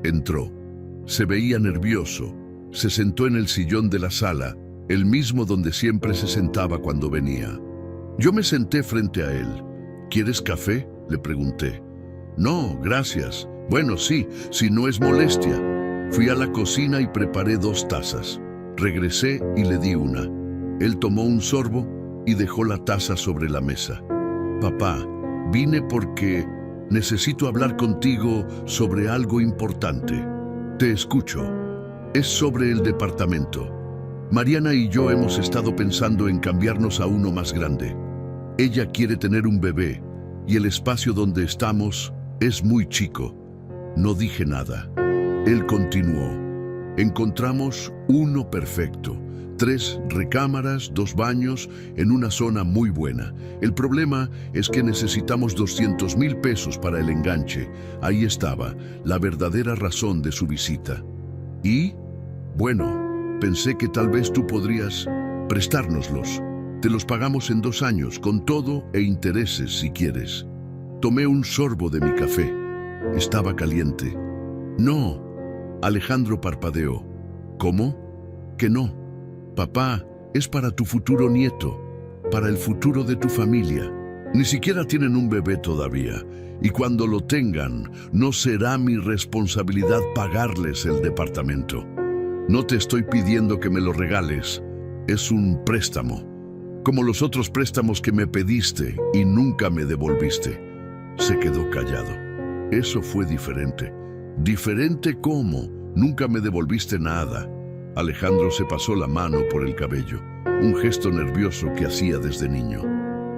Entró. Se veía nervioso. Se sentó en el sillón de la sala, el mismo donde siempre se sentaba cuando venía. Yo me senté frente a él. ¿Quieres café?, le pregunté. No, gracias. Bueno, sí, si no es molestia. Fui a la cocina y preparé 2 tazas. Regresé y le di una. Él tomó un sorbo y dejó la taza sobre la mesa. Papá, vine porque necesito hablar contigo sobre algo importante. Te escucho. Es sobre el departamento. Mariana y yo hemos estado pensando en cambiarnos a uno más grande. Ella quiere tener un bebé y el espacio donde estamos es muy chico. No dije nada. Él continuó. Encontramos uno perfecto. 3 recámaras, 2 baños, en una zona muy buena. El problema es que necesitamos 200,000 pesos para el enganche. Ahí estaba, la verdadera razón de su visita. Y, bueno, pensé que tal vez tú podrías prestárnoslos. Te los pagamos en 2 años, con todo e intereses si quieres. Tomé un sorbo de mi café. Estaba caliente. No. Alejandro parpadeó. ¿Cómo? Que no. Papá, es para tu futuro nieto, para el futuro de tu familia. Ni siquiera tienen un bebé todavía, y cuando lo tengan, no será mi responsabilidad pagarles el departamento. No te estoy pidiendo que me lo regales, es un préstamo, como los otros préstamos que me pediste y nunca me devolviste. Se quedó callado. Eso fue diferente. ¿Diferente cómo? Nunca me devolviste nada. Alejandro se pasó la mano por el cabello, un gesto nervioso que hacía desde niño.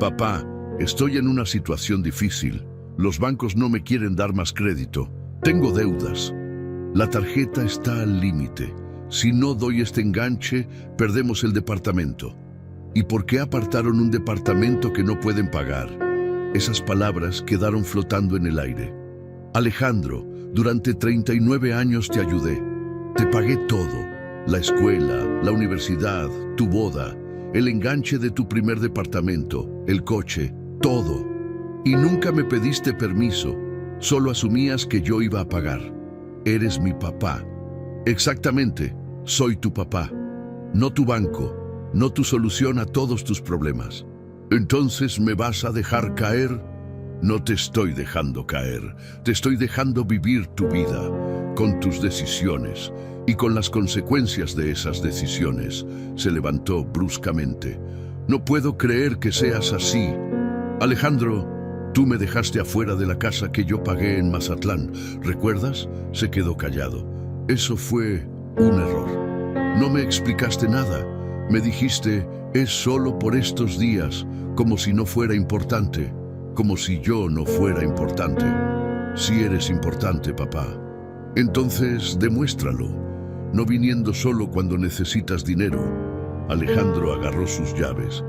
Papá, estoy en una situación difícil. Los bancos no me quieren dar más crédito. Tengo deudas. La tarjeta está al límite. Si no doy este enganche, perdemos el departamento. ¿Y por qué apartaron un departamento que no pueden pagar? Esas palabras quedaron flotando en el aire. Alejandro, durante 39 años te ayudé. Te pagué todo. La escuela, la universidad, tu boda, el enganche de tu primer departamento, el coche, todo. Y nunca me pediste permiso, solo asumías que yo iba a pagar. Eres mi papá. Exactamente, soy tu papá. No tu banco, no tu solución a todos tus problemas. ¿Entonces me vas a dejar caer? No te estoy dejando caer, te estoy dejando vivir tu vida, con tus decisiones y con las consecuencias de esas decisiones. Se levantó bruscamente. No puedo creer que seas así. Alejandro, tú me dejaste afuera de la casa que yo pagué en Mazatlán. ¿Recuerdas? Se quedó callado. Eso fue un error. No me explicaste nada. Me dijiste, es solo por estos días, como si no fuera importante. Como si yo no fuera importante. Sí eres importante, papá. Entonces, demuéstralo. No viniendo solo cuando necesitas dinero. Alejandro agarró sus llaves.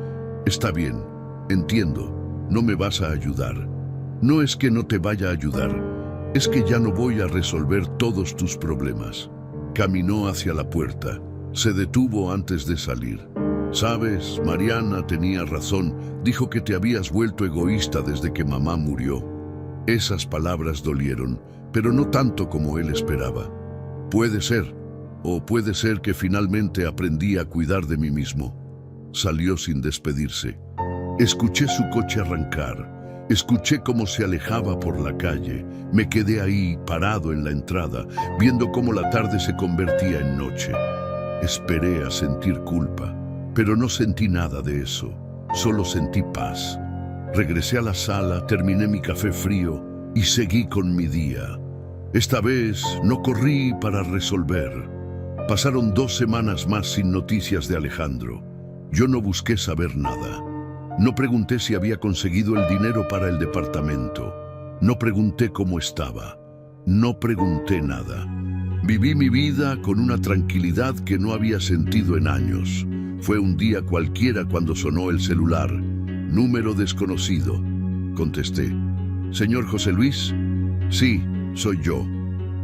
Está bien, entiendo. No me vas a ayudar. No es que no te vaya a ayudar. Es que ya no voy a resolver todos tus problemas. Caminó hacia la puerta. Se detuvo antes de salir. Sabes, Mariana tenía razón. Dijo que te habías vuelto egoísta desde que mamá murió. Esas palabras dolieron, pero no tanto como él esperaba. Puede ser, o puede ser que finalmente aprendí a cuidar de mí mismo. Salió sin despedirse. Escuché su coche arrancar. Escuché cómo se alejaba por la calle. Me quedé ahí, parado en la entrada, viendo cómo la tarde se convertía en noche. Esperé a sentir culpa, pero no sentí nada de eso. Solo sentí paz. Regresé a la sala, terminé mi café frío y seguí con mi día. Esta vez no corrí para resolver. Pasaron 2 semanas más sin noticias de Alejandro. Yo no busqué saber nada. No pregunté si había conseguido el dinero para el departamento. No pregunté cómo estaba. No pregunté nada. Viví mi vida con una tranquilidad que no había sentido en años. Fue un día cualquiera cuando sonó el celular. Número desconocido. Contesté. ¿Señor José Luis? Sí, soy yo.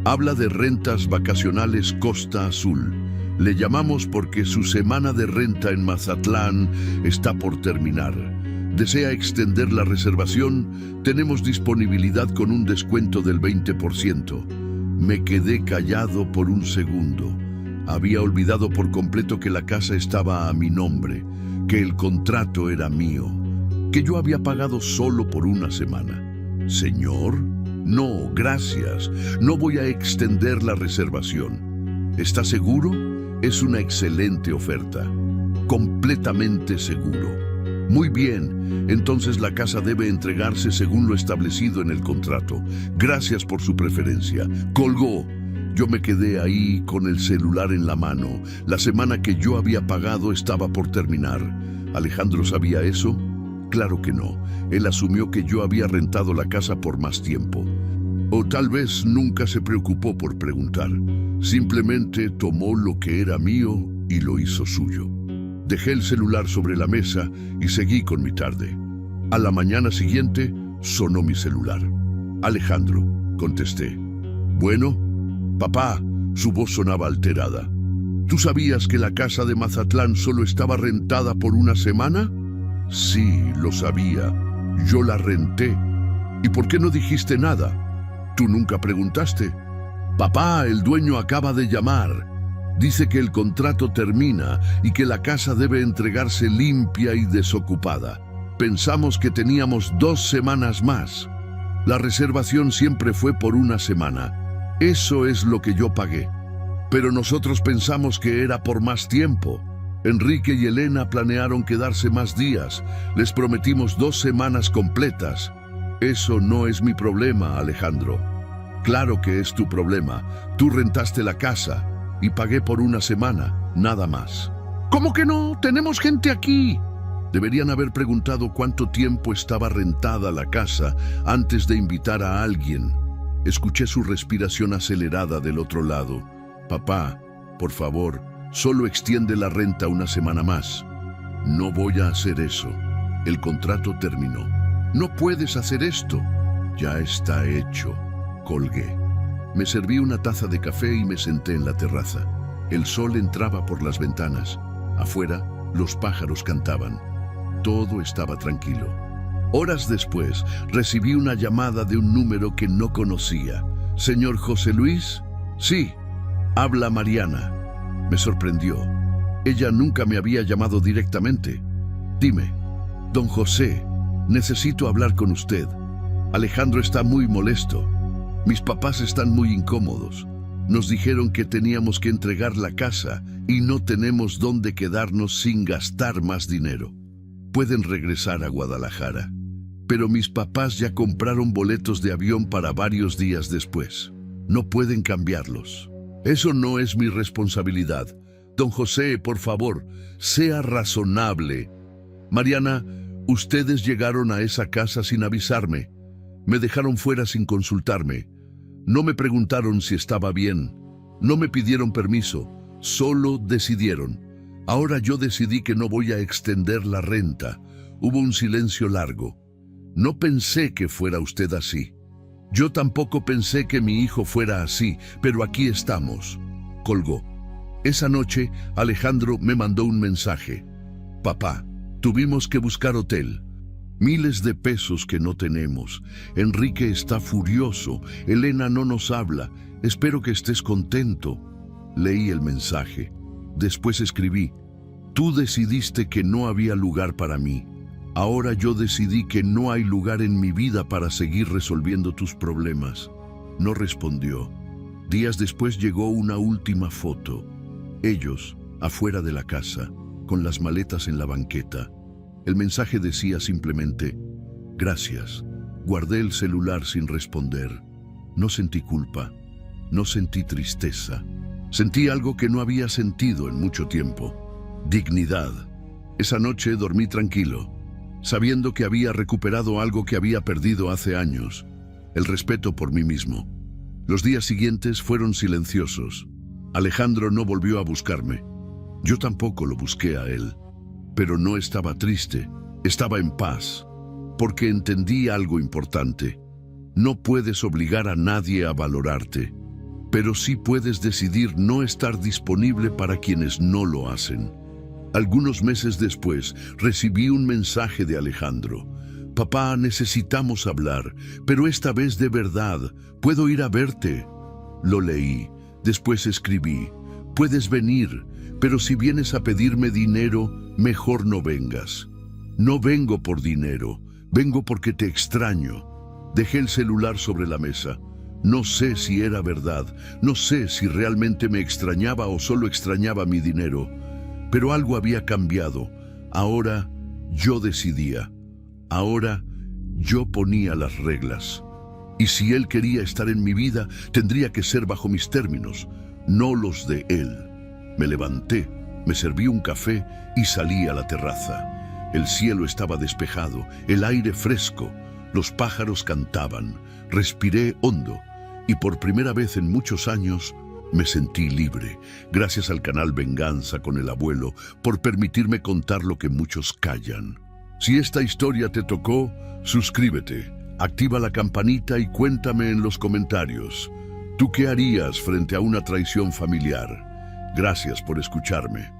Habla de Rentas Vacacionales Costa Azul. Le llamamos porque su semana de renta en Mazatlán está por terminar. ¿Desea extender la reservación? Tenemos disponibilidad con un descuento del 20%. Me quedé callado por un segundo. Había olvidado por completo que la casa estaba a mi nombre, que el contrato era mío, que yo había pagado solo por una semana. ¿Señor? No, gracias. No voy a extender la reservación. ¿Está seguro? Es una excelente oferta. Completamente seguro. Muy bien, entonces la casa debe entregarse según lo establecido en el contrato. Gracias por su preferencia. Colgó. Yo me quedé ahí con el celular en la mano. La semana que yo había pagado estaba por terminar. ¿Alejandro sabía eso? Claro que no. Él asumió que yo había rentado la casa por más tiempo. O tal vez nunca se preocupó por preguntar. Simplemente tomó lo que era mío y lo hizo suyo. Dejé el celular sobre la mesa y seguí con mi tarde. A la mañana siguiente sonó mi celular. Alejandro, contesté. Bueno, papá, su voz sonaba alterada. ¿Tú sabías que la casa de Mazatlán solo estaba rentada por una semana? Sí, lo sabía. Yo la renté. ¿Y por qué no dijiste nada? ¿Tú nunca preguntaste? Papá, el dueño acaba de llamar. Dice que el contrato termina y que la casa debe entregarse limpia y desocupada. Pensamos que teníamos 2 semanas más. La reservación siempre fue por una semana. Eso es lo que yo pagué. Pero nosotros pensamos que era por más tiempo. Enrique y Elena planearon quedarse más días. Les prometimos 2 semanas completas. Eso no es mi problema, Alejandro. Claro que es tu problema. Tú rentaste la casa y pagué por una semana, nada más. ¿Cómo que no? Tenemos gente aquí. Deberían haber preguntado cuánto tiempo estaba rentada la casa antes de invitar a alguien. Escuché su respiración acelerada del otro lado. Papá, por favor, solo extiende la renta una semana más. No voy a hacer eso. El contrato terminó. No puedes hacer esto. Ya está hecho. Colgué. Me serví una taza de café y me senté en la terraza. El sol entraba por las ventanas. Afuera, los pájaros cantaban. Todo estaba tranquilo. Horas después, recibí una llamada de un número que no conocía. ¿Señor José Luis? Sí. Habla Mariana. Me sorprendió. Ella nunca me había llamado directamente. Dime, don José, necesito hablar con usted. Alejandro está muy molesto. Mis papás están muy incómodos. Nos dijeron que teníamos que entregar la casa y no tenemos dónde quedarnos sin gastar más dinero. Pueden regresar a Guadalajara, pero mis papás ya compraron boletos de avión para varios días después. No pueden cambiarlos. Eso no es mi responsabilidad. Don José, por favor, sea razonable. Mariana, ustedes llegaron a esa casa sin avisarme. Me dejaron fuera sin consultarme. No me preguntaron si estaba bien. No me pidieron permiso. Solo decidieron. Ahora yo decidí que no voy a extender la renta. Hubo un silencio largo. No pensé que fuera usted así. Yo tampoco pensé que mi hijo fuera así, pero aquí estamos. Colgó. Esa noche, Alejandro me mandó un mensaje. Papá, tuvimos que buscar hotel. Miles de pesos que no tenemos. Enrique está furioso. Elena no nos habla. Espero que estés contento. Leí el mensaje. Después escribí: tú decidiste que no había lugar para mí. Ahora yo decidí que no hay lugar en mi vida para seguir resolviendo tus problemas. No respondió. Días después llegó una última foto. Ellos, afuera de la casa, con las maletas en la banqueta. El mensaje decía simplemente: gracias. Guardé el celular sin responder. No sentí culpa. No sentí tristeza. Sentí algo que no había sentido en mucho tiempo. Dignidad. Esa noche dormí tranquilo, sabiendo que había recuperado algo que había perdido hace años: el respeto por mí mismo. Los días siguientes fueron silenciosos. Alejandro no volvió a buscarme. Yo tampoco lo busqué a él. Pero no estaba triste, estaba en paz, porque entendí algo importante. No puedes obligar a nadie a valorarte, pero sí puedes decidir no estar disponible para quienes no lo hacen. Algunos meses después, recibí un mensaje de Alejandro. Papá, necesitamos hablar, pero esta vez de verdad. ¿Puedo ir a verte? Lo leí. Después escribí: puedes venir, pero si vienes a pedirme dinero, mejor no vengas. No vengo por dinero, vengo porque te extraño. Dejé el celular sobre la mesa. No sé si era verdad, no sé si realmente me extrañaba o solo extrañaba mi dinero. Pero algo había cambiado. Ahora yo decidía. Ahora yo ponía las reglas. Y si él quería estar en mi vida, tendría que ser bajo mis términos, no los de él. Me levanté, me serví un café y salí a la terraza. El cielo estaba despejado, el aire fresco, los pájaros cantaban. Respiré hondo y por primera vez en muchos años me sentí libre, gracias al canal Venganza con el Abuelo por permitirme contar lo que muchos callan. Si esta historia te tocó, suscríbete, activa la campanita y cuéntame en los comentarios. ¿Tú qué harías frente a una traición familiar? Gracias por escucharme.